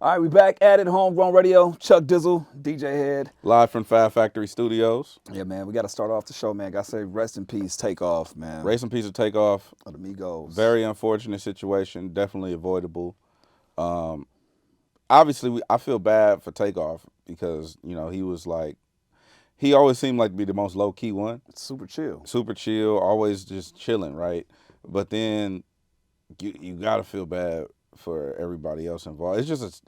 All right, we back at it, Homegrown Radio. Chuck Dizzle DJ HED. Live from Fab Factory Studios. Yeah, man, we got to start off the show, man. Got to say rest in peace, Takeoff, man. Rest in peace of Takeoff. Of the Migos. Very unfortunate situation. Definitely avoidable. Obviously, I feel bad for Takeoff because, he was like, he always seemed like to be the most low-key one. Super chill. Super chill, always just chilling, right? But then you got to feel bad for everybody else involved. It's just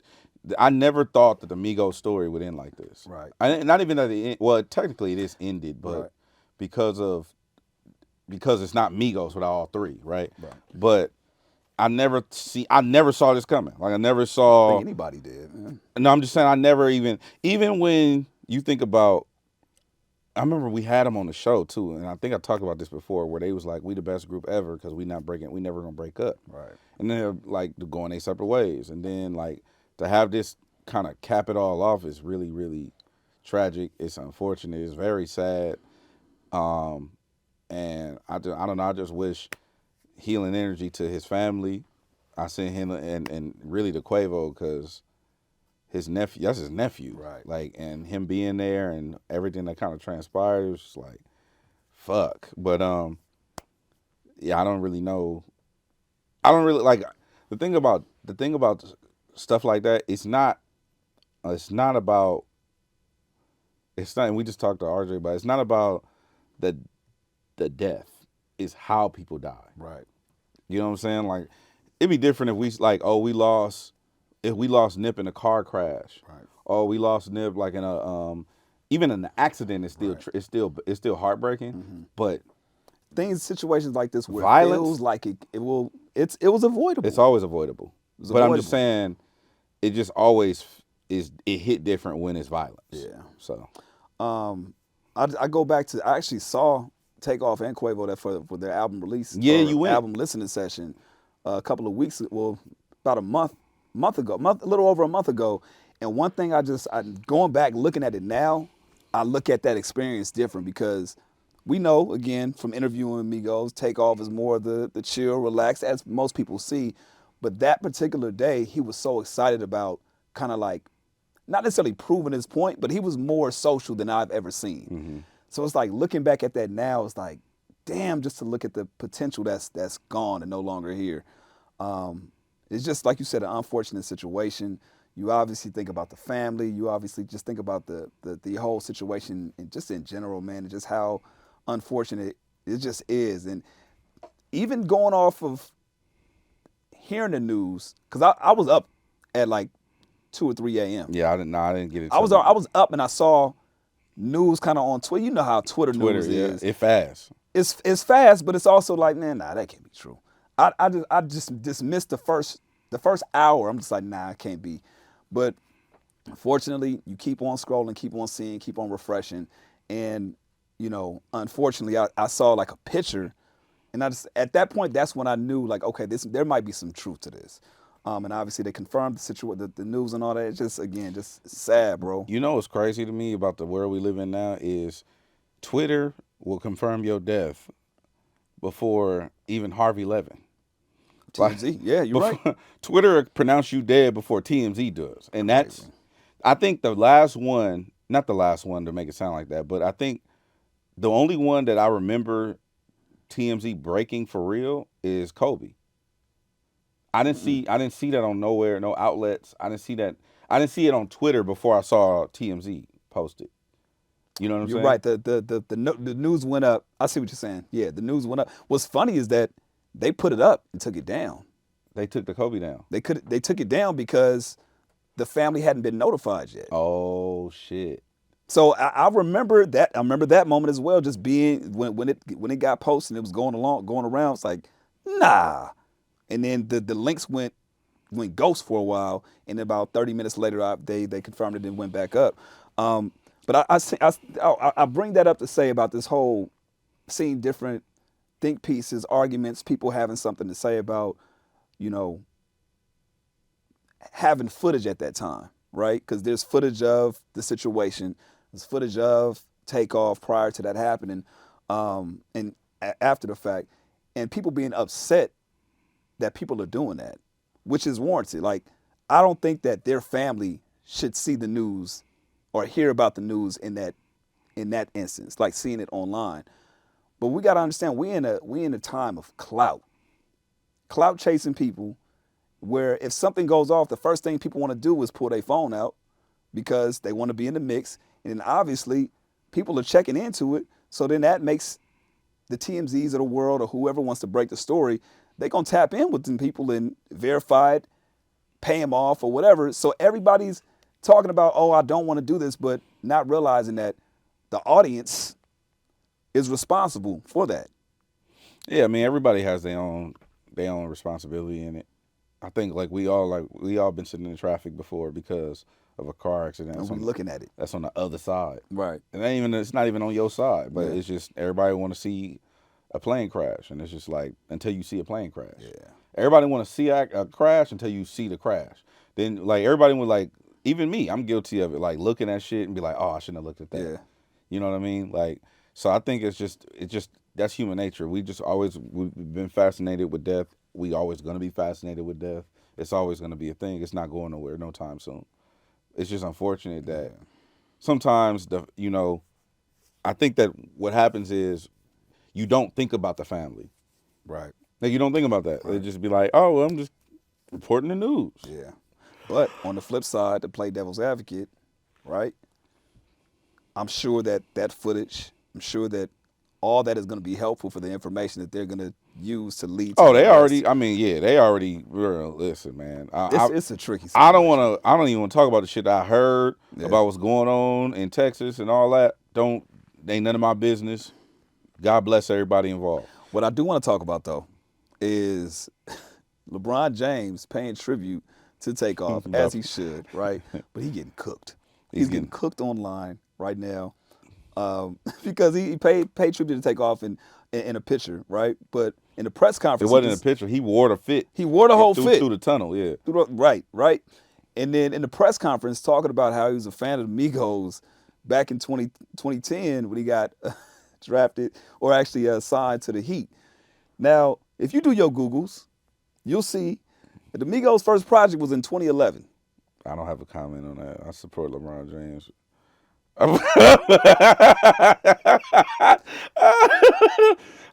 I never thought that the Migos story would end like this. Right. Not even that technically it is ended, but right. because it's not Migos without all three, right? Right. But I never saw this coming. Like I never saw. I think anybody did. Man. No, I'm just saying I never even when you think about. I remember we had them on the show too, and I think I talked about this before, where they was like, "We the best group ever because we never gonna break up." Right. And then they're like going their separate ways, and then like to have this kind of cap it all off is really, really tragic. It's unfortunate. It's very sad. And I don't know. I just wish healing energy to his family. I sent him and really to Quavo because his nephew, that's his nephew. Right. Like, and him being there and everything that kind of transpired, it was just like, fuck. But, yeah, I don't really know. I don't really, like, the thing about stuff like that, it's not about, and we just talked to RJ about it's not about the death. It's how people die. Right. You know what I'm saying? Like, it'd be different if we lost Nip in a car crash. Right. Or we lost Nip like in a even in an accident. It's still right. it's still heartbreaking. Mm-hmm. But situations like this where violence, it feels like it was avoidable. It's always avoidable. I'm just saying, it just always it hit different when it's violence. Yeah. So, I go back to I actually saw Takeoff and Quavo that for their album release. Yeah, you went. Album listening session a couple of weeks. Well, about a month ago, a little over a month ago. And one thing I going back looking at it now, I look at that experience different because we know, again, from interviewing Migos, Takeoff is more the chill, relaxed, as most people see. But that particular day, he was so excited about kind of like, not necessarily proving his point, but he was more social than I've ever seen. Mm-hmm. So it's like looking back at that now, it's like, damn, just to look at the potential that's gone and no longer here. It's just, like you said, an unfortunate situation. You obviously think about the family. You obviously just think about the whole situation and just in general, man, and just how unfortunate it just is. And even going off of hearing the news, because I was up at like 2 or 3 a.m. Yeah, I didn't get it. I was up and I saw news kind of on Twitter. You know how Twitter news is. It's fast. It's fast, but it's also like, man, nah, that can't be true. I just dismissed the first hour. I'm just like, nah, it can't be. But fortunately, you keep on scrolling, keep on seeing, keep on refreshing. And, unfortunately, I saw like a picture. And at that point, that's when I knew, like, okay, there might be some truth to this. And obviously, they confirmed the news and all that. It's just, again, just sad, bro. You know what's crazy to me about the world we live in now is Twitter will confirm your death before even Harvey Levin. TMZ, yeah, you're right. Twitter will pronounce you dead before TMZ does. And that's, I think the last one, not the last one to make it sound like that, but I think the only one that I remember TMZ breaking for real is Kobe. I didn't see that on nowhere, no outlets. I didn't see it on Twitter before I saw TMZ post it. You know what I'm saying? You're right. The news went up. I see what you're saying. Yeah, the news went up. What's funny is that they put it up and took it down. They took the Kobe down. They took it down because the family hadn't been notified yet. Oh shit. So I remember that. I remember that moment as well. Just being when it got posted, and it was going around. It's like, nah. And then the links went ghost for a while, and about 30 minutes later, they confirmed it and went back up. But I bring that up to say about this whole seeing different think pieces, arguments, people having something to say about, having footage at that time, right? Because there's footage of the situation, there's footage of Takeoff prior to that happening, and after the fact, and people being upset that people are doing that, which is warranted. Like, I don't think that their family should see the news or hear about the news in that instance, like seeing it online. But we got to understand we in a time of clout chasing people, where if something goes off, the first thing people want to do is pull their phone out because they want to be in the mix, and then obviously people are checking into it. So then that makes the TMZs of the world or whoever wants to break the story, they're gonna tap in with them people and verify it, pay them off or whatever. So everybody's talking about, oh, I don't want to do this, but not realizing that the audience is responsible for that. Yeah, I mean, everybody has their own responsibility in it. I think we all been sitting in traffic before because of a car accident. And we're looking at it. That's on the other side. Right. It's not even on your side, but Yeah. it's just everybody want to see a plane crash, and it's just like until you see a plane crash. Yeah. Everybody want to see a crash until you see the crash. Then like everybody would like, even me, I'm guilty of it. Like looking at shit and be like, oh, I shouldn't have looked at that. Yeah. You know what I mean? Like, so I think it's just that's human nature. We've been fascinated with death. We always gonna be fascinated with death. It's always gonna be a thing. It's not going nowhere no time soon. It's just unfortunate that sometimes I think that what happens is you don't think about the family. Right. Like you don't think about that. Right. They just be like, oh, well, I'm just reporting the news. Yeah. But on the flip side, to play devil's advocate, right? I'm sure that footage, I'm sure that all that is going to be helpful for the information that they're going to use to lead to They the already. arrest. I mean, yeah, they already. Listen, man. It's a tricky situation. I don't want to. I don't even want to talk about the shit I heard Yeah. about what's going on in Texas and all that. Ain't none of my business. God bless everybody involved. What I do want to talk about though is LeBron James paying tribute to Takeoff as he should, right? But he getting cooked. He's getting cooked online right now because he paid tribute to Takeoff in a picture, right? But in the press It conference, wasn't a picture. He wore the fit. He wore the whole through, fit through the tunnel. Yeah. Right. And then in the press conference, talking about how he was a fan of the Migos back in 2010 when he got drafted or actually signed to the Heat. Now, if you do your Googles, you'll see that the Migos' first project was in 2011. I don't have a comment on that. I support LeBron James.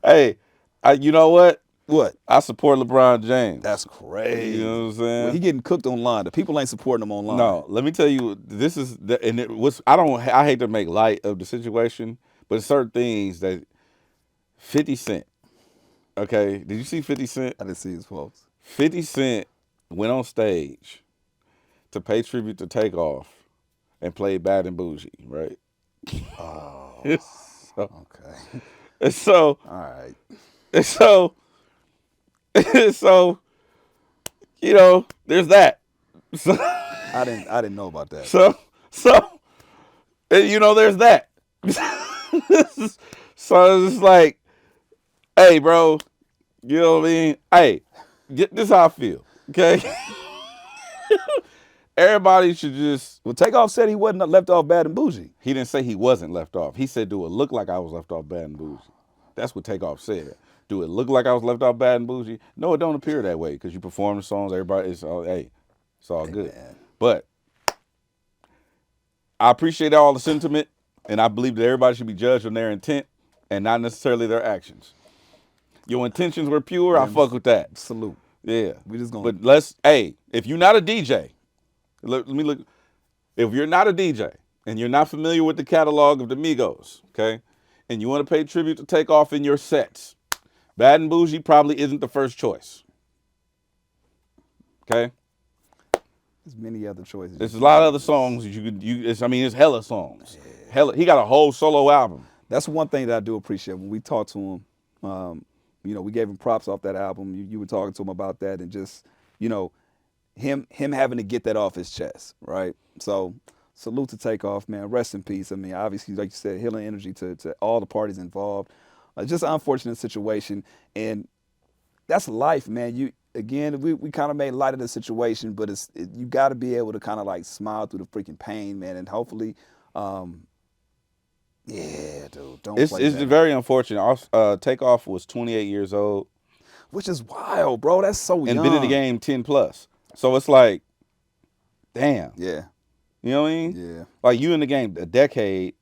Hey, you know what? What? I support LeBron James. That's crazy. You know what I'm saying? Well, he getting cooked online. The people ain't supporting him online. No, let me tell you, I hate to make light of the situation, but certain things that 50 Cent, okay, did you see 50 Cent? I didn't see his post. 50 Cent went on stage to pay tribute to Takeoff and played Bad and Bougie, right? Oh, okay. And so, All right. and so, so, there's that. So, I didn't know about that. So, there's that. So it's like, hey, bro, you know what I mean? Hey, this is how I feel, okay? Everybody should just. Well, Takeoff said he wasn't left off Bad and Bougie. He didn't say he wasn't left off. He said, do it look like I was left off Bad and Bougie? That's what Takeoff said. Do it look like I was left off Bad and Bougie? No, it don't appear that way because you perform the songs. Everybody, it's all good. Man. But I appreciate all the sentiment, and I believe that everybody should be judged on their intent and not necessarily their actions. Your intentions were pure. I fuck with that. Salute. Yeah. We just gonna. But if you're not a DJ, let me look. If you're not a DJ and you're not familiar with the catalog of the Migos, okay, and you want to pay tribute to Takeoff in your sets, Bad and Bougie probably isn't the first choice. Okay? There's many other choices. There's a lot of other songs that you could. It's hella songs. Yeah. Hella. He got a whole solo album. That's one thing that I do appreciate when we talked to him. We gave him props off that album. You were talking to him about that, and just him having to get that off his chest, right? So salute to Takeoff, man. Rest in peace. I mean, obviously, like you said, healing energy to all the parties involved. Just an unfortunate situation, and that's life, man. We kind of made light of the situation, but you got to be able to kind of like smile through the freaking pain, man, and hopefully, yeah, dude, don't. It's very unfortunate. Takeoff was 28 years old, which is wild, bro. That's so young. and been in the game 10 plus. So it's like, damn. Yeah. You know what I mean? Yeah. Like you in the game a decade,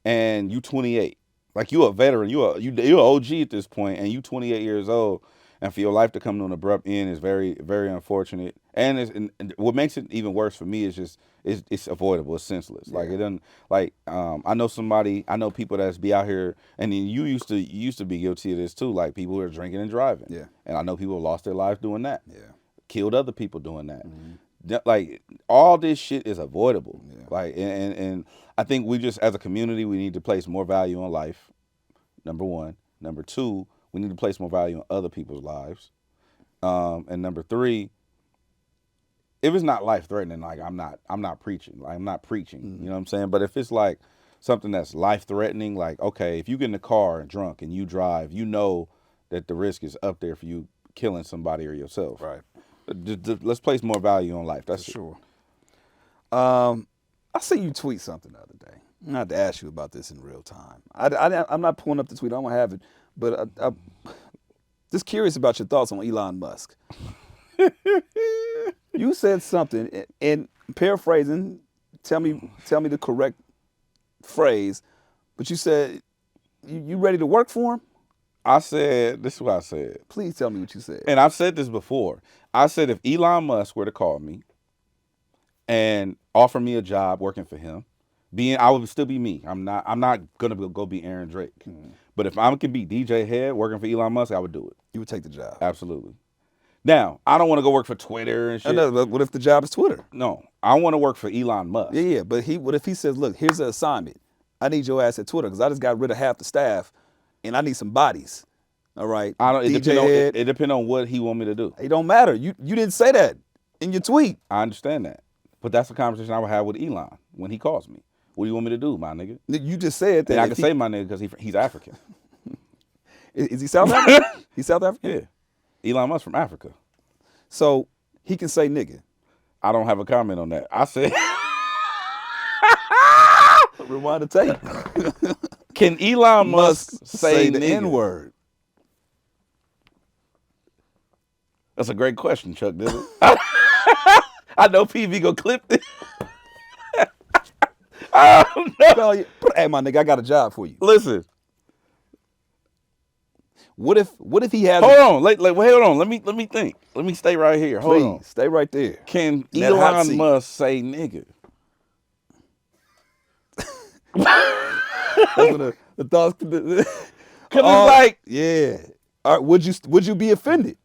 and you 28. Like you a veteran, you're an OG at this point, and you 28 years old, and for your life to come to an abrupt end is very, very unfortunate. And what makes it even worse for me is just it's avoidable. It's senseless. Like it doesn't. Like I know people that's be out here, and then you used to be guilty of this too. Like people who are drinking and driving. Yeah. And I know people lost their lives doing that. Yeah. Killed other people doing that. Mm-hmm. Like all this shit is avoidable. Yeah. Like and I think we just as a community we need to place more value on life. Number one. Number two, we need to place more value on other people's lives. And number three, if it's not life threatening, like I'm not preaching. Like I'm not preaching. Mm-hmm. You know what I'm saying? But if it's like something that's life threatening, like okay, if you get in the car and drunk and you drive, you know that the risk is up there for you killing somebody or yourself. Right. Let's place more value on life. That's sure. I see you tweet something the other day. I had to ask you about this in real time. I'm not pulling up the tweet. I don't have it, but I'm just curious about your thoughts on Elon Musk. You said something, and paraphrasing. Tell me the correct phrase, but you said you ready to work for him? I said, this is what I said. Please tell me what you said. And I've said this before. I said if Elon Musk were to call me and offer me a job working for him, I would still be me. I'm not gonna go be Aaron Drake. But if I could be DJ Head working for Elon Musk, I would do it. You would take the job. Absolutely. Now, I don't want to go work for Twitter and shit. No, but what if the job is Twitter? No, I want to work for Elon Musk. Yeah, but what if he says, look, here's an assignment. I need your ass at Twitter because I just got rid of half the staff and I need some bodies. All right. It depends on what he want me to do. It don't matter. You didn't say that in your tweet. I understand that. But that's a conversation I would have with Elon when he calls me. What do you want me to do, my nigga? You just said that. And I can say my nigga because he's African. Is he South African? He's South African? Yeah. Elon Musk from Africa. So he can say nigga. I don't have a comment on that. I said... Rewind the tape. Can Elon Musk say the nigga? N-word? That's a great question, Chuck Dizzle. I know PV gonna clip this. I don't know. Hey, my nigga, I got a job for you. Listen. What if he has? Hold on. Hold on. Let me think. Let me stay right here. Hold on. Stay right there. Can Elon Musk say nigga? That's what the thoughts. Cause it's like, yeah. All right, would you be offended?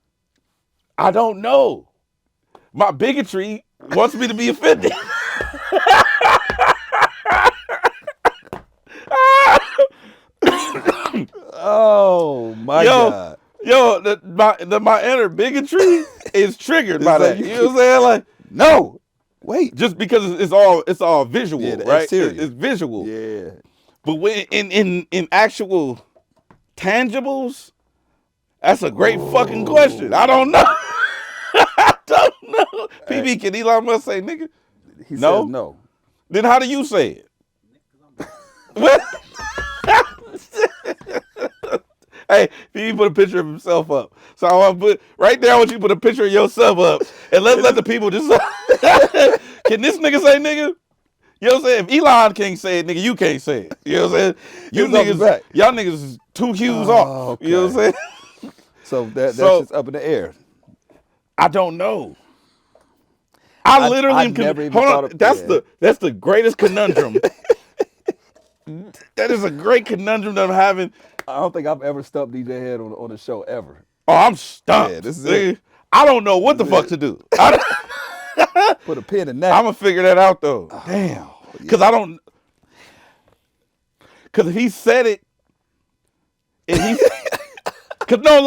I don't know. My bigotry wants me to be offended. Oh my God. Yo, my inner bigotry is triggered by that. You know what I'm saying? Like, no. Wait. Just because it's all visual, right? It's visual. Yeah. But when in actual tangibles, that's a great fucking question. I don't know. I don't know. PB, can Elon Musk say nigga? He says no. Then how do you say it? What? Hey, PB put a picture of himself up. So I want to put right there. I want you to put a picture of yourself up, and let's let the people just. Can this nigga say nigga? You know what I'm saying? If Elon can't say it, nigga, you can't say it. You know what I'm saying? Y'all niggas is 2 hues off. Okay. You know what I'm saying? So that's just up in the air. I don't know. I literally never even hold thought on. of That's the greatest conundrum. That is a great conundrum that I'm having. I don't think I've ever stumped DJ Head on the show ever. Oh, I'm stumped. Yeah, this is it. I don't know what the fuck to do. Put a pin in that. I'm gonna figure that out though. Damn. Because I don't. Because he said it. And he. Because no,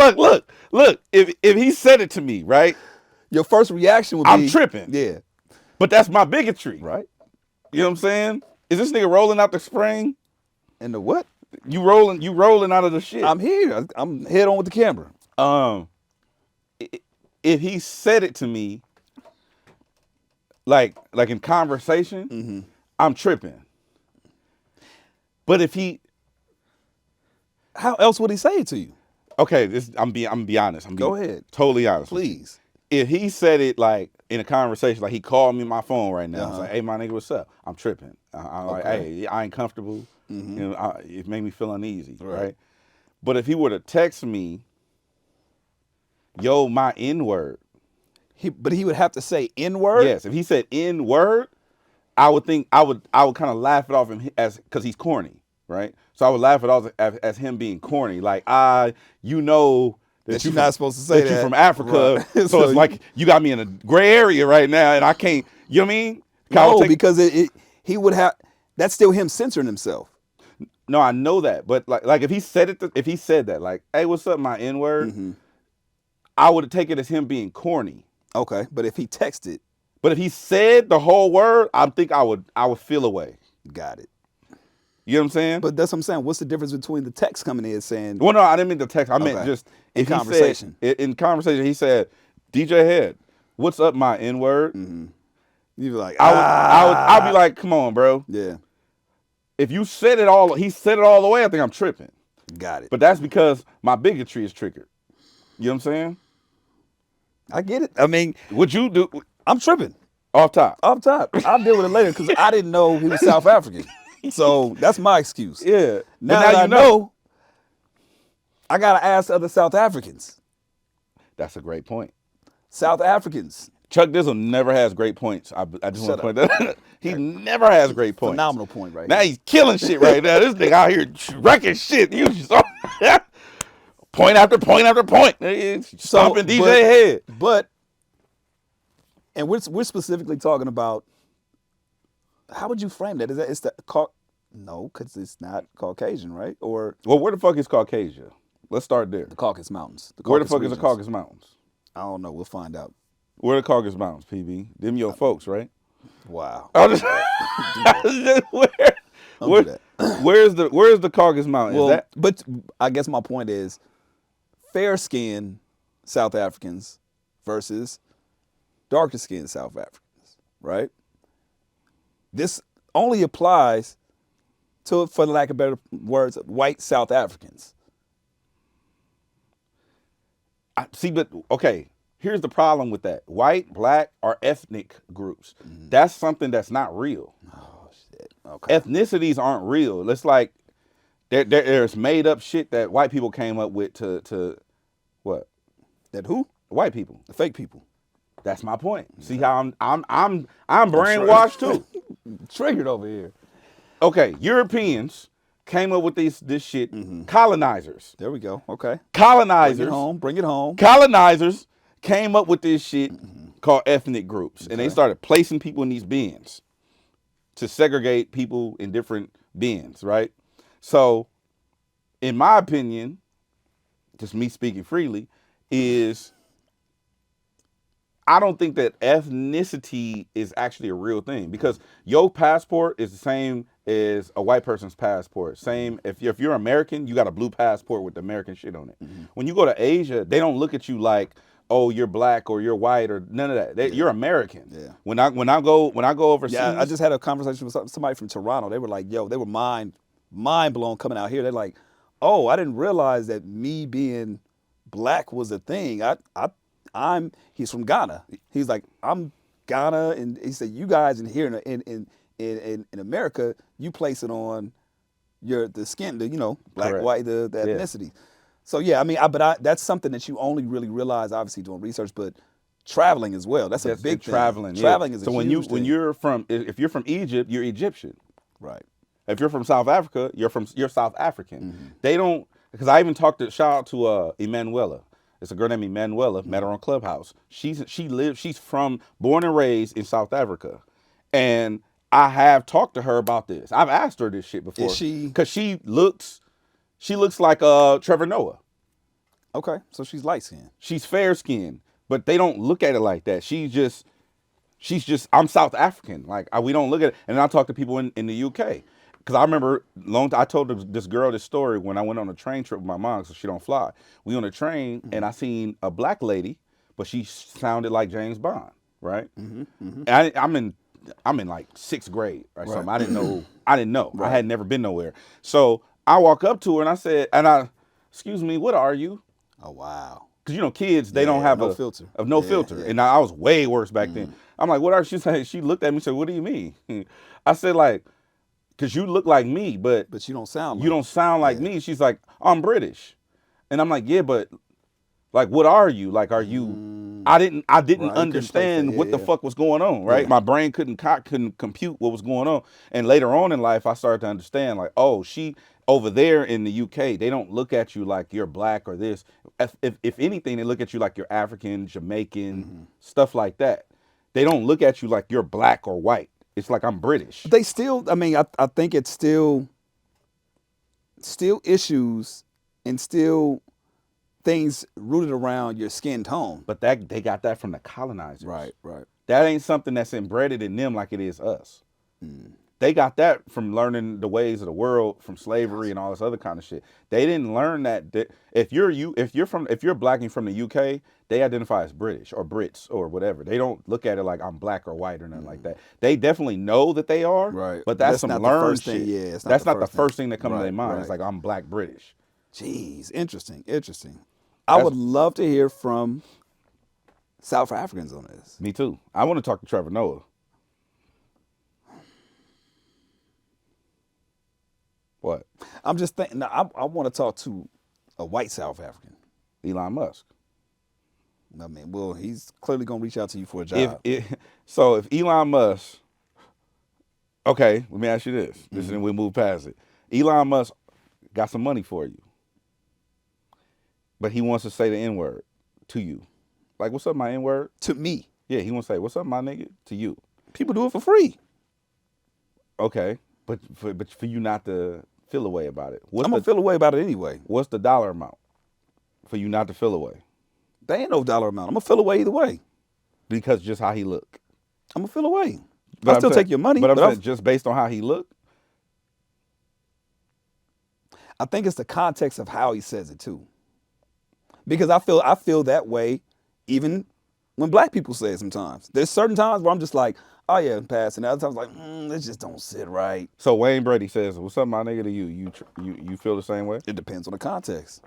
look. If he said it to me, right? Your first reaction would be, I'm tripping. Yeah. But that's my bigotry. Right. You know what I'm saying? Is this nigga rolling out the spring? And the what? You rolling out of the shit. I'm here. I'm head on with the camera. If he said it to me, like in conversation, I'm tripping. But if he, how else would he say it to you? Okay, I'm be honest. Go ahead. Totally honest. Please. if he said it like in a conversation, like he called me my phone right now, it's Uh-huh. like, hey, my nigga, what's up? I'm tripping. I'm like, Okay. hey, I ain't comfortable. Mhm. You know, it made me feel uneasy, Right. right? But if he were to text me, yo, my N word. But he would have to say N-word? Yes, if he said N word, I would kind of laugh it off him as because he's corny, right? So I would laugh it off as him being corny, like you know That you you're not supposed to say you that. from Africa, Right. so it's like you got me in a gray area right now, and I can't. You know what I mean? No, because he would have. That's still him censoring himself. No, I know that, but like if he said if he said that, like, hey, what's up, my N word, Mm-hmm. I would take it as him being corny. Okay, but if he texted, But if he said the whole word, I think I would feel away. got it. You know what I'm saying? But that's what I'm saying. What's the difference between the text coming in saying Well, no, I didn't mean the text. I meant Okay. just In if he conversation. said in conversation, he said, DJ Head, what's up, my N word? Mm-hmm. You'd be like, I'd be like, come on, bro. Yeah, If you said it all, he said it all the way, I think I'm tripping. got it. But that's because my bigotry is triggered. You know what I'm saying? I get it. I mean, Would you do I'm tripping. off top? Off top. I'll deal with it later because I didn't know he was South African. So that's my excuse. Yeah. Now but that I know, I gotta ask other South Africans. That's a great point. South Africans. Chuck Dizzle never has great points. I just want Shut to point that out. He never has great points. Phenomenal point right Now here. he's killing shit right now. This nigga out here wrecking shit. You just point after point after point. Stomping DJ Head. But and we're specifically talking about how would you frame that? Is that it's the no, because it's not Caucasian, right? Or Well, where the fuck is Caucasia? Let's start there. the Caucasus Mountains. Where the fuck is regions. the Caucasus Mountains? I don't know. We'll find out. Where the Caucasus Mountains, PB? Them your folks, right? Wow. I'll just, Don't do that. where's the Caucasus Mountain? Well, Is that but I guess my point is fair-skinned South Africans versus darker-skinned South Africans, right? This only applies to, for the lack of better words, white South Africans. see? But okay, here's the problem with that: white, black are ethnic groups. That's something that's not real. Oh shit. Okay. Ethnicities aren't real. It's like there's made up shit that white people came up with to what? That who? White people. The fake people. That's my point. See how I'm brainwashed too. Triggered over here. Okay, Europeans came up with this shit. Colonizers. There we go. Okay. Colonizers. Bring it home. Bring it home. Colonizers came up with this shit called ethnic groups, and they Okay. started placing people in these bins to segregate people in different bins, right? So, in my opinion, just me speaking freely, is I don't think that ethnicity is actually a real thing because your passport is the same as a white person's passport. Same if you're American, you got a blue passport with the American shit on it. When you go to Asia, they don't look at you like, oh, you're black or you're white or none of that. You're American. Yeah. When I go overseas, Yeah, I just had a conversation with somebody from Toronto. They were like, "Yo," they were mind blown coming out here. They're like, "Oh, I didn't realize that me being black was a thing. He's from Ghana. He's like, I'm Ghana, and he said, you guys in here in America, you place it on the skin, black, Correct. white, the Yeah. ethnicity. So yeah, I mean, that's something that you only really realize, obviously, doing research, but traveling as well. That's a big thing. traveling. Traveling yeah. is a so huge thing. if you're from Egypt, you're Egyptian. Right. If you're from South Africa, you're South African. They don't because I even shout out to Emanuela. It's a girl named Emanuela. Met her on Clubhouse. She's born and raised in South Africa, and I have talked to her about this. I've asked her this shit before. Is she? Because she looks like Trevor Noah. Okay, so she's light skinned. She's fair skinned, but they don't look at it like that. She's just I'm South African. Like we don't look at it. And I talk to people in the UK. Because I remember I told this girl this story when I went on a train trip with my mom, so she don't fly. We on a train and I seen a black lady, but she sounded like James Bond, right? And I'm in like sixth grade or something. I didn't know. I had never been nowhere. So I walk up to her and I said, excuse me, what are you? Oh wow. because kids they don't have no filter. no filter, Yeah. and I was way worse back then. I'm like, what are she saying? She looked at me and said, what do you mean? I said like, because you look like me, but you don't sound. you don't sound like me. She's like, I'm British, and I'm like, yeah, but like, what are you? Like, are you? I didn't Right, understand what the yeah. fuck was going on. Right, Yeah. my brain couldn't compute what was going on. And later on in life, I started to understand, like, oh, she over there in the UK, they don't look at you like you're black or this. If anything, they look at you like you're African, Jamaican, stuff like that. They don't look at you like you're black or white. It's like I'm British. They still. I mean, I think it's still issues and still things rooted around your skin tone. But they got that from the colonizers. Right. That ain't something that's embedded in them like it is us. They got that from learning the ways of the world, from slavery and all this other kind of shit. They didn't learn that if you're black and from the UK, they identify as British or Brits or whatever. They don't look at it like I'm black or white or nothing like that. They definitely know that they are, Right. but that's some learned shit. Yeah, that's not the first thing that comes to their mind. Right. It's like I'm black British. Jeez, interesting. I would love to hear from South Africans on this. Me too. I want to talk to Trevor Noah. What? I'm just thinking. No, I want to talk to a white South African. Elon Musk. I mean, well, he's clearly gonna reach out to you for a job. If Elon Musk, okay, let me ask you this. This and then we move past it. Elon Musk got some money for you, but he wants to say the N-word to you. Like, what's up, my N-word? To me, Yeah, he wants to say, what's up, my nigga, to you. people do it for free. Okay, but for you not to feel a way about it. I'm gonna feel a way about it anyway. What's the dollar amount for you not to feel a way? There ain't no dollar amount. I'm gonna feel away either way. Because just how he look. I'm gonna feel away. But I'll I'm still saying- take your money. But I'm but saying just based on how he look. I think it's the context of how he says it too. Because I feel that way even when black people say it sometimes. There's certain times where I'm just like, oh yeah, I'm passing. Other times like, it just don't sit right. So Wayne Brady says, what's up, my nigga, to you? You feel the same way? It depends on the context.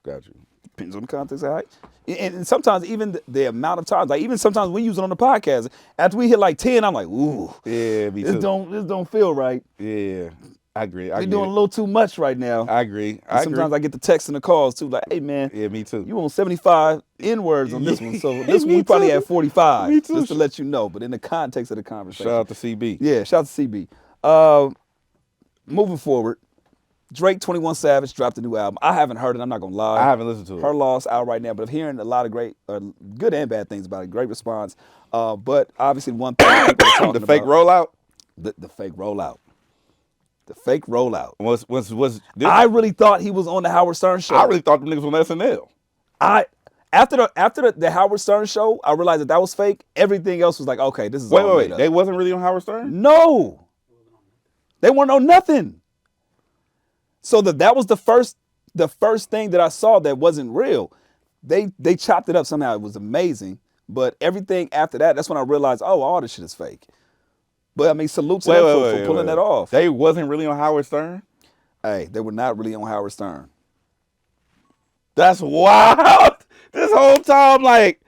Got you. Depends on the context. All right. And sometimes even the amount of times, like even sometimes we use it on the podcast, after we hit like 10, I'm like, ooh, Yeah, me too. this don't feel right. Yeah, I agree. We're doing a little too much right now. I agree. And sometimes I get the texts and the calls too, like, hey man, Yeah, me too. you on 75 N-words on this one. So this one Me we probably too. had 45. Me too. Just to let you know. But in the context of the conversation. Shout out to CB. Yeah, shout out to CB. Moving forward, Drake 21 Savage dropped a new album. I haven't heard it, I'm not gonna lie. I haven't listened to it. Her Loss out right now, but I'm hearing a lot of great, good and bad things about it. Great response. But obviously one thing people are talking The fake about, rollout the fake rollout. The fake rollout. was this, I really thought he was on the Howard Stern show. I really thought them niggas was on SNL. After the Howard Stern show, I realized that was fake. Everything else was like, okay, this is all made Wait. up. They wasn't really on Howard Stern? No, they weren't on nothing. So that was the first thing that I saw that wasn't real. They chopped it up somehow. It was amazing. But everything after that, that's when I realized, oh, all this shit is fake. But I mean, salute to them for pulling that off. They wasn't really on Howard Stern? Hey, they were not really on Howard Stern. That's wild. This whole time, like,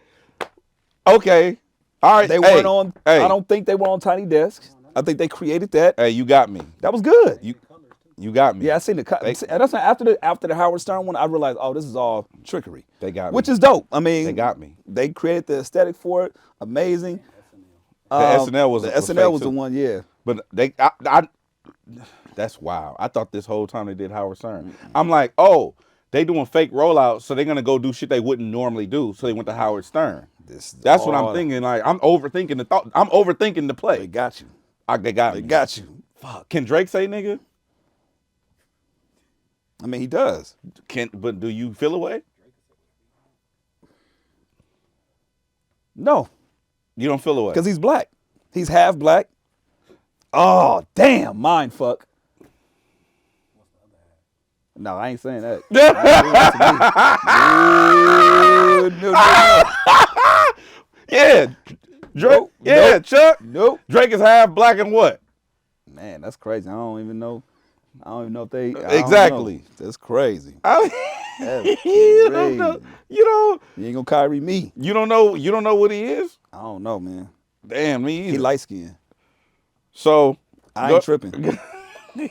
okay. All right. They weren't on. I don't think they were on Tiny Desks. I think they created that. Hey, you got me. That was good. You got me. Yeah, I seen the. That's after the Howard Stern one. I realized, oh, this is all trickery. They got me. Which is dope. I mean, They got me. They created the aesthetic for it. Amazing. The SNL was SNL was fake, the too. one. Yeah. But that's wild. I thought this whole time they did Howard Stern. I'm like, oh, they doing fake rollouts, so they're gonna go do shit they wouldn't normally do. So they went to Howard Stern. That's what I'm thinking. Like, I'm overthinking the thought. I'm overthinking the play. They got you. They got me. They got you. Fuck. Can Drake say nigga? I mean, he does. But do you feel away? No, You don't feel away. because he's black. He's half black. Oh, damn, mind fuck. No, I ain't saying that. No. Yeah. Drake. Nope, Yeah, nope, Chuck. Nope. Drake is half black and what? Man, that's crazy. I don't even know. I don't even know if they Exactly. That's crazy. That's you don't know. Crazy. You You ain't gonna Kyrie me. don't know. You don't know what he is. I don't know, man. Damn, me either. He light skinned. So I ain't tripping.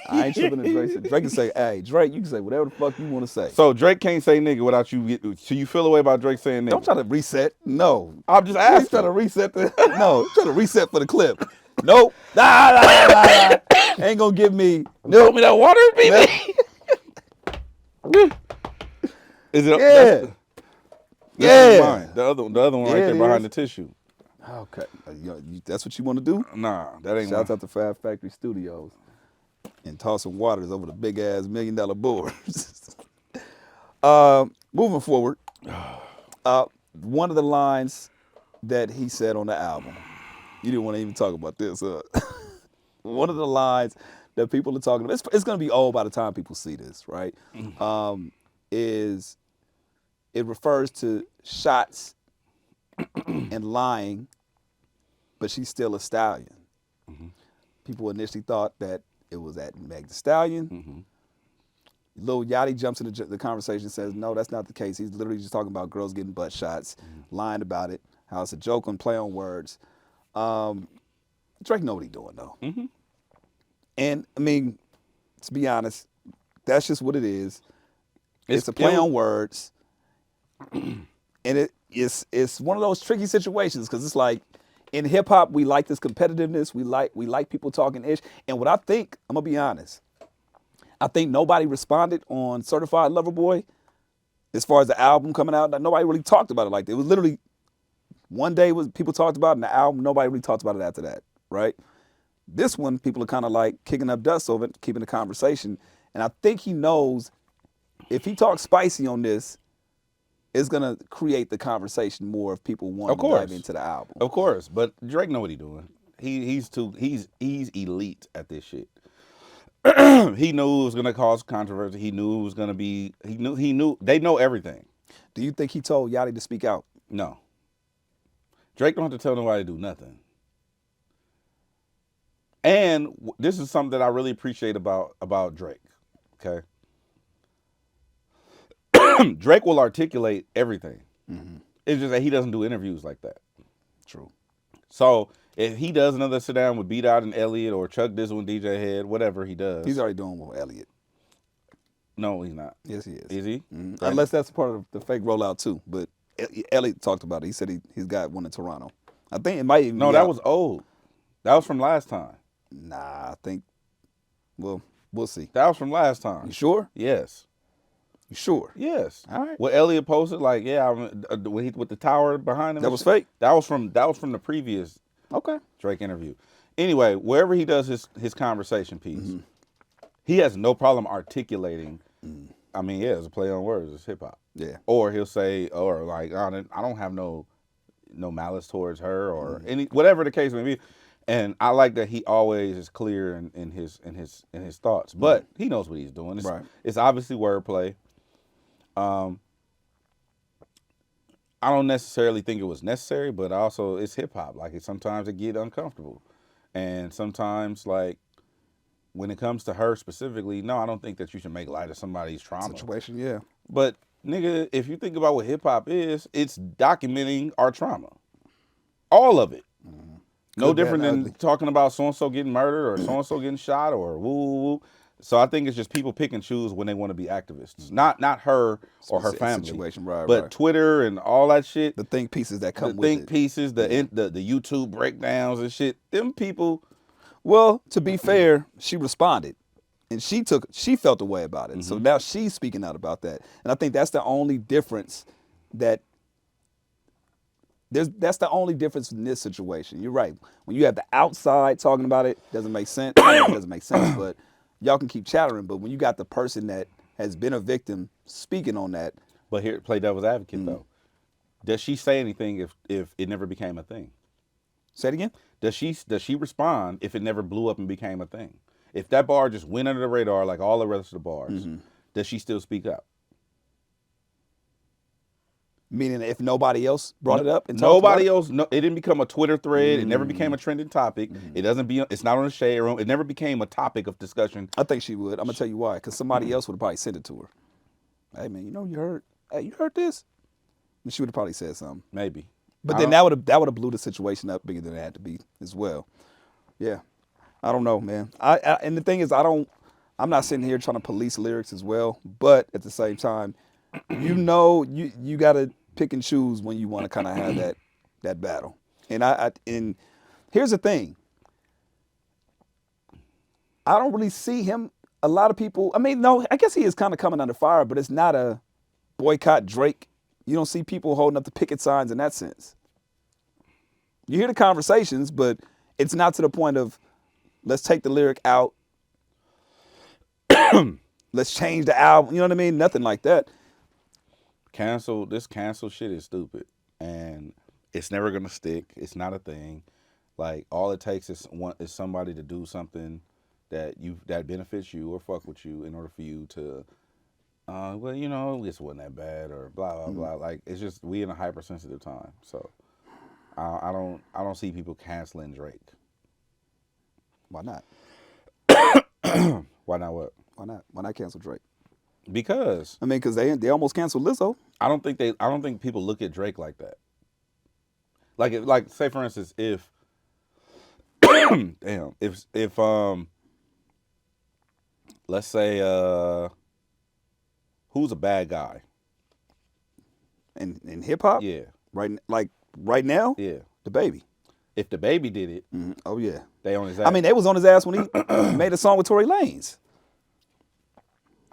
I ain't tripping. And Drake said, Drake can say, "Hey, Drake, you can say whatever the fuck you want to say." So Drake can't say nigga without you. So you feel away about Drake saying nigga? Don't try to reset. No, I'm just he's asking. trying to reset the. No, he's trying to reset for the clip. Nope. Nah. Ain't gonna give me. Nope. Me that water, baby. Is it? Yeah. This is mine. The other one right there behind the tissue. Okay, that's what you want to do? Nah, that ain't. Shouts out to Fab Factory Studios and tossing waters over the big ass $1 million boards. Moving forward, one of the lines that he said on the album, you didn't want to even talk about this. One of the lines that people are talking about, it's going to be old by the time people see this, right? Is it refers to shots and lying, but she's still a stallion. Mm-hmm. People initially thought that it was at Meg Thee Stallion. Mm-hmm. Lil Yachty jumps into the conversation and says, no, that's not the case. He's literally just talking about girls getting butt shots, lying about it, how it's a joke and play on words. Drake know what he's doing, though. Mm-hmm. And, I mean, to be honest, that's just what it is. It's a play on words. And it's one of those tricky situations because it's like, in hip hop, we like this competitiveness. We like people talking ish. And what I think, I'm gonna be honest, I think nobody responded on Certified Lover Boy as far as the album coming out. Nobody really talked about it like that. It was literally one day was people talked about it, and the album, nobody really talked about it after that, right? This one, people are kind of like kicking up dust over it, keeping the conversation. And I think he knows if he talks spicy on this, it's gonna create the conversation more if people want to dive into the album. Of course, but Drake know what he's doing. He's elite at this shit. He knew it was gonna cause controversy. He knew it was gonna be. He knew. They know everything. Do you think he told Yachty to speak out? No. Drake don't have to tell nobody to do nothing. And this is something that I really appreciate about Drake. Okay. Drake will articulate everything. Mm-hmm. It's just that he doesn't do interviews like that. True. So if he does another sit down with Beat Out and Elliott or Chuck Dizzle and DJ Head, whatever he does. He's already doing with Elliott. No, he's not. Yes, he is. Is he? Mm-hmm. Unless that's part of the fake rollout too. But Elliott talked about it. He said he's got one in Toronto. I think it might even No, be that out. was old. That was from last time. Nah, I think, well, we'll see. That was from last time. You sure? Yes. You sure? Yes. All right. What Elliott posted, like, yeah, with the tower behind him. That was fake? That was from the previous Drake interview. Anyway, wherever he does his conversation piece, he has no problem articulating. I mean, yeah, it's a play on words. It's hip hop. Yeah. Or he'll say, or like, I don't have no malice towards her or any whatever the case may be. And I like that he always is clear in his thoughts. But he knows what he's doing. It's obviously wordplay. I don't necessarily think it was necessary, but also it's hip hop. Like sometimes it get uncomfortable, and sometimes like when it comes to her specifically, no, I don't think that you should make light of somebody's trauma Situation, yeah. But nigga, if you think about what hip hop is, it's documenting our trauma, all of it. No different than talking about so and so getting murdered or so and so getting shot or woo woo woo. So I think it's just people pick and choose when they want to be activists. Not her or her family. Situation, but Twitter and all that shit. The think pieces that come with it. The think pieces, the YouTube breakdowns and shit. Them people. Well, to be fair, she responded. And she felt a way about it. So now she's speaking out about that. And I think that's the only difference that's the only difference in this situation. You're right. When you have the outside talking about it, doesn't make sense. It doesn't make sense, but y'all can keep chattering. But when you got the person that has been a victim speaking on that. But here, play devil's advocate though. Does she say anything if it never became a thing? Say it again? Does she respond if it never blew up and became a thing? If that bar just went under the radar like all the rest of the bars, does she still speak up? Meaning if nobody else brought it up and nobody else, no, it didn't become a Twitter thread. It never Mm. became a trending topic. It doesn't be. It's not on the shade room. It never became a topic of discussion. I think she would. I'm gonna tell you why. Because somebody else would have probably sent it to her. Hey man, you heard? Hey, you heard this? And she would have probably said something. Maybe. But then that would have blew the situation up bigger than it had to be as well. Yeah, I don't know, man. And the thing is, I'm not sitting here trying to police lyrics as well. But at the same time, you gotta pick and choose when you want to kind of have that battle. And here's the thing. I don't really see him. A lot of people. I mean, no, I guess he is kind of coming under fire, but it's not a boycott Drake. You don't see people holding up the picket signs in that sense. You hear the conversations, but it's not to the point of let's take the lyric out. Let's change the album. You know what I mean? Nothing like that. This cancel shit is stupid, and it's never gonna stick. It's not a thing. Like all it takes is somebody to do something that benefits you or fuck with you in order for you to, well, this wasn't that bad or blah blah blah. Like it's just we in a hypersensitive time, so I don't see people canceling Drake. Why not? Why not what? Why not? Why not cancel Drake? Because I mean, because they almost canceled Lizzo. I don't think people look at Drake like that. Like say for instance, if let's say who's a bad guy in hip hop? Yeah. Right now? Yeah. The Baby. If the Baby did it, oh yeah, they on his ass. I mean, they was on his ass when he made a song with Tory Lanez.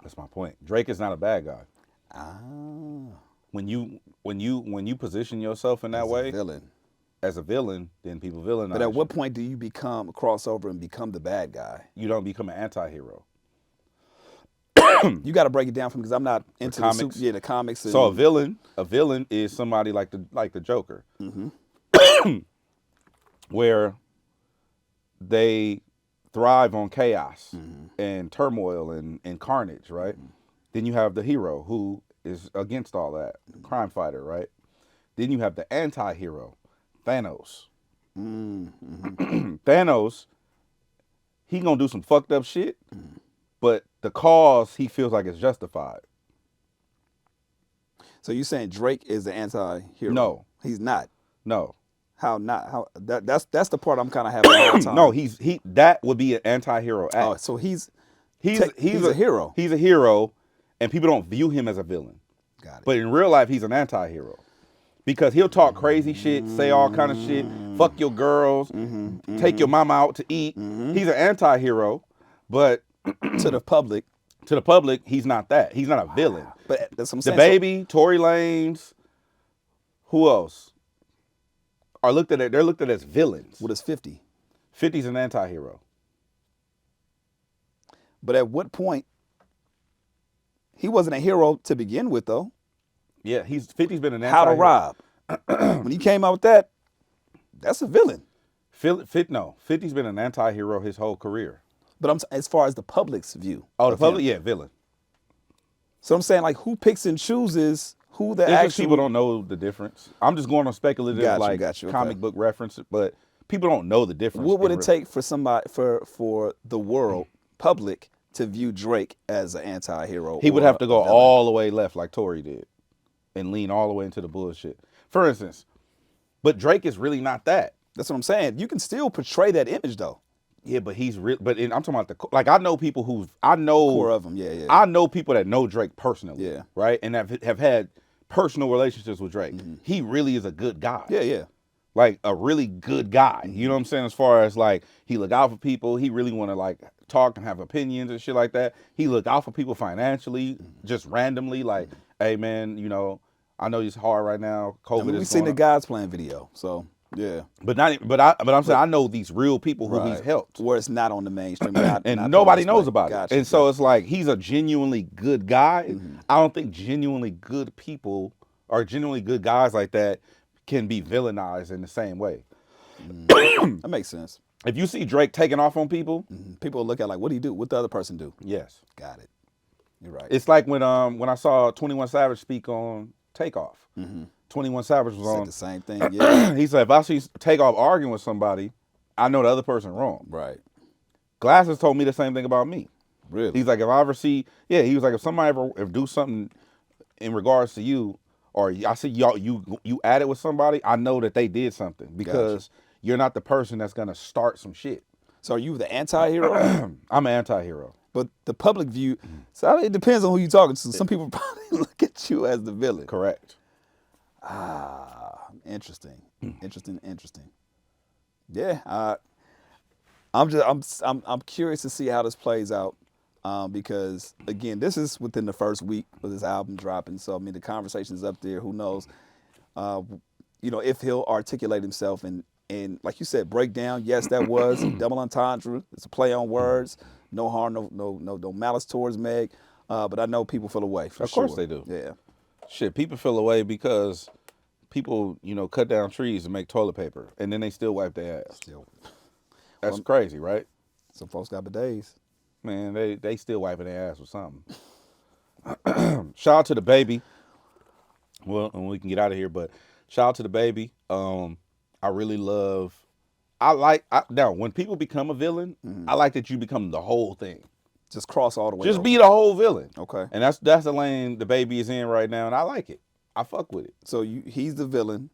That's my point. Drake is not a bad guy. Ah. When you position yourself in that way, as a villain, then people villainize. But at what point do you become a crossover and become the bad guy? You don't become an anti-hero. You got to break it down for me because I'm not into the comics. The comics. So a villain is somebody like the Joker, where they thrive on chaos and turmoil and carnage, right? Then you have the hero who is against all that, crime fighter, right? Then you have the anti-hero, Thanos. Thanos, he gonna do some fucked up shit, but the cause he feels like is justified. So you saying Drake is the anti-hero? No, he's not. No. How not? How that's the part I'm kind of having a hard time. No, that would be an anti-hero act. Oh, so he's a hero. He's a hero, and people don't view him as a villain. Got it. But in real life, he's an anti-hero because he'll talk crazy shit, say all kind of shit, fuck your girls, take your mama out to eat. He's an anti-hero, but to the public, he's not that. He's not a villain. But that's what I'm saying. The Baby, Tory Lanez, who else? They're looked at as villains. What is 50? 50's an anti-hero. But at what point? He wasn't a hero to begin with, though. Yeah, 50's been an anti-hero. How to Rob. When he came out with that, that's a villain. 50's been an anti-hero his whole career. But as far as the public's view. Oh, the public, yeah, villain. So I'm saying, like, who picks and chooses who the actual... People don't know the difference. I'm just going on speculative, comic book reference, but people don't know the difference. What would it take for somebody, for the world, public, to view Drake as an anti-hero? He would have to go all the way left like Tory did and lean all the way into the bullshit. For instance, but Drake is really not that. That's what I'm saying. You can still portray that image, though. Yeah, but he's real. But I'm talking about I know people core of them. Yeah. I know people that know Drake personally. Yeah. Right, and have had personal relationships with Drake. He really is a good guy. Yeah. Like a really good guy. You know what I'm saying? As far as like he look out for people, he really want to like talk and have opinions and shit like that. He look out for people financially, just randomly. Like, hey man, I know it's hard right now. COVID. We've seen the God's Plan video, so. Yeah, but I'm saying I know these real people who he's helped, where it's not on the mainstream, and nobody knows about it. Gotcha. And so it's like he's a genuinely good guy. I don't think genuinely good people or genuinely good guys like that can be villainized in the same way. That makes sense. If you see Drake taking off on people, people look at like, what do he do? What the other person do? Yes, got it. You're right. It's like when I saw 21 Savage speak on Takeoff. 21 Savage was Said on. the same thing. Yeah. He said, if I see Takeoff arguing with somebody, I know the other person wrong. Right. Glasses told me the same thing about me. Really? He's like, if I ever see, he was like, if somebody ever do something in regards to you, or I see you at it with somebody, I know that they did something because you're not the person that's gonna start some shit. So are you the anti-hero? I'm an anti-hero. But the public view, so I mean, it depends on who you're talking to. Some people probably look at you as the villain. Correct. Interesting. Interesting. Yeah, I'm curious to see how this plays out, because again, this is within the first week of this album dropping. So I mean, the conversation's up there. Who knows? If he'll articulate himself and like you said, break down. Yes, that was double entendre. It's a play on words. No harm, no malice towards Meg. But I know people feel away. Of course they do. Yeah. Shit, people feel away because people, cut down trees to make toilet paper, and then they still wipe their ass. That's crazy, right? Some folks got bidets. Man, they still wiping their ass with something. Shout out to the baby. Well, and we can get out of here, but shout out to the baby. I really love. Now when people become a villain, I like that you become the whole thing. Just cross all the way. Just over. be the whole villain. Okay. And that's the lane the baby is in right now, and I like it. I fuck with it. So he's the villain,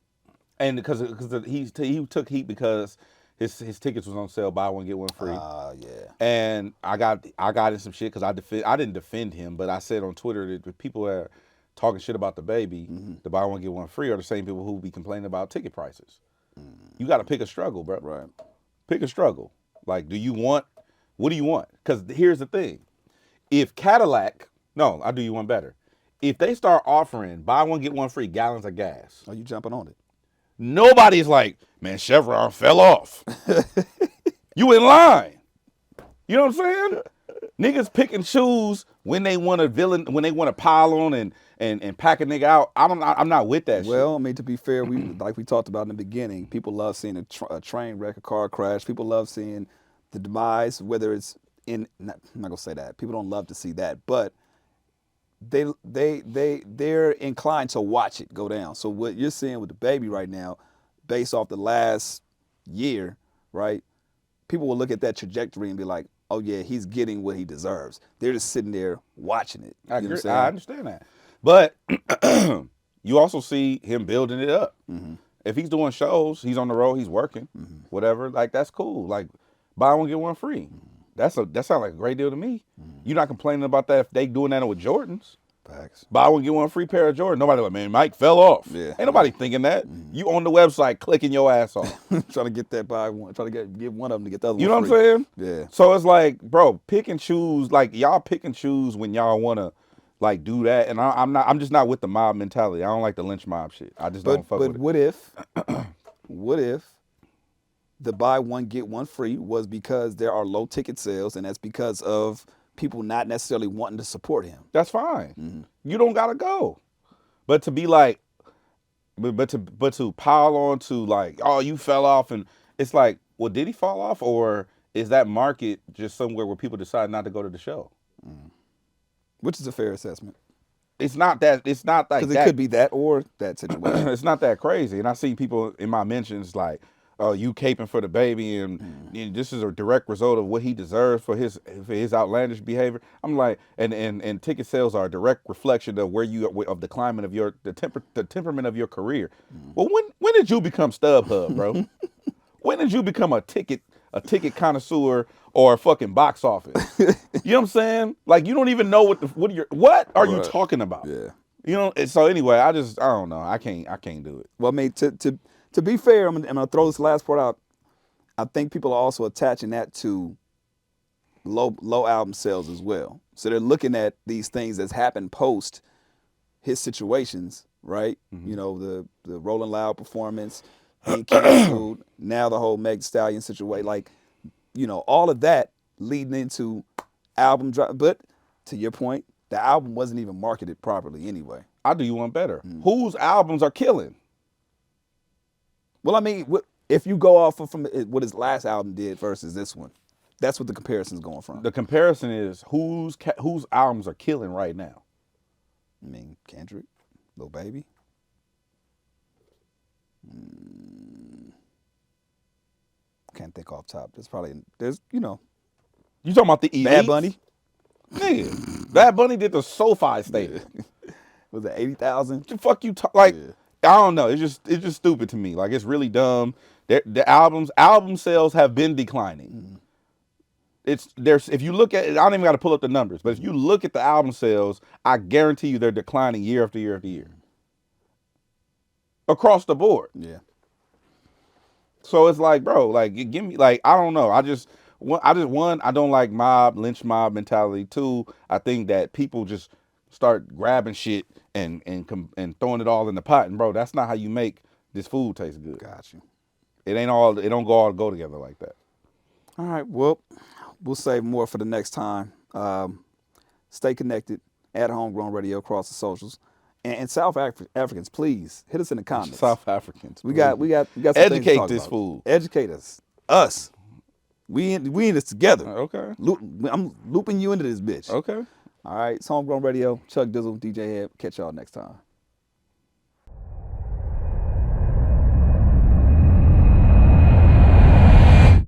and because he took heat because his tickets was on sale, buy one get one free. Yeah. And I got in some shit because I didn't defend him, but I said on Twitter that the people that are talking shit about the baby, the buy one get one free, are the same people who be complaining about ticket prices. You got to pick a struggle, bro. Right. Pick a struggle. Like, what do you want? Because here's the thing. If I'll do you one better. If they start offering buy one, get one free gallons of gas. Are you jumping on it? Nobody's like, man, Chevron fell off. You in line. You know what I'm saying? Niggas pick and choose when they want to pile on and pack a nigga out. I'm not with that shit. Well, I mean, to be fair, like we talked about in the beginning, people love seeing a train wreck, a car crash. People love seeing the demise, whether it's I'm not gonna say that. People don't love to see that, but they're inclined to watch it go down. So what you're seeing with the baby right now, based off the last year, right? People will look at that trajectory and be like, oh yeah, he's getting what he deserves. They're just sitting there watching it. I understand that. But you also see him building it up. Mm-hmm. If he's doing shows, he's on the road, he's working, whatever, like that's cool. Like buy one, get one free. That sounds like a great deal to me. You're not complaining about that if they doing that with Jordans. Facts. Buy one, get one free pair of Jordans. Nobody like, man, Mike fell off. Yeah. Ain't nobody thinking that. You on the website clicking your ass off. Trying to get that buy one, trying to get one of them to get the other one. You know free. what I'm saying? Yeah. So it's like, bro, pick and choose. Like y'all pick and choose when y'all wanna like do that. And I'm just not with the mob mentality. I don't like the lynch mob shit. I just don't fuck with it. But what if the buy one get one free was because there are low ticket sales, and that's because of people not necessarily wanting to support him? That's fine. You don't gotta go. But to be like, but to pile on to like, oh, you fell off, and it's like, well, did he fall off, or is that market just somewhere where people decide not to go to the show? Which is a fair assessment. It's not like Because that. it could be that or that situation. It's not that crazy. And I see people in my mentions like, oh, you caping for the baby, and this is a direct result of what he deserves for his outlandish behavior. I'm like, and ticket sales are a direct reflection of of the climate of the temperament of your career. Well, when did you become StubHub, bro? When did you become a ticket connoisseur or a fucking box office? You know what I'm saying? Like, you don't even know what are you talking about? Yeah. You know. So anyway, I don't know. I can't do it. Well, I mean, to be fair, I'm gonna throw this last part out. I think people are also attaching that to low album sales as well. So they're looking at these things that's happened post his situations, right? You know, the Rolling Loud performance, being canceled, now the whole Meg Thee Stallion situation, like, you know, all of that leading into album drop. But to your point, the album wasn't even marketed properly anyway. I'll do you one better. Whose albums are killing? Well, I mean, if you go off from what his last album did versus this one, that's what the comparison's going from. The comparison is whose albums are killing right now. I mean, Kendrick, Lil Baby. can't think off top. There's you know, You talking about the elites? Bad Bunny. Nigga, Bad Bunny did the SoFi Stadium. Was it 80,000? The fuck you talk like? I don't know. It's just stupid to me. Like it's really dumb. The album sales have been declining. If you look at it, I don't even got to pull up the numbers, but if you look at the album sales, I guarantee you they're declining year after year after year. Across the board. Yeah. So it's like, bro, like give me like I don't know. I don't like lynch mob mentality. Two, I think that people just start grabbing shit and throwing it all in the pot. And bro, that's not how you make this food taste good. Got you. It don't all go together like that. All right. Well, we'll save more for the next time. Stay connected at Homegrown Radio across the socials. And South Africans, please hit us in the comments. South Africans. We got some educate things to talk this about. fool. Educate us. We in this together. Okay. I'm looping you into this bitch. Okay. All right. It's Homegrown Radio. Chuck Dizzle DJ HED. Catch y'all next time.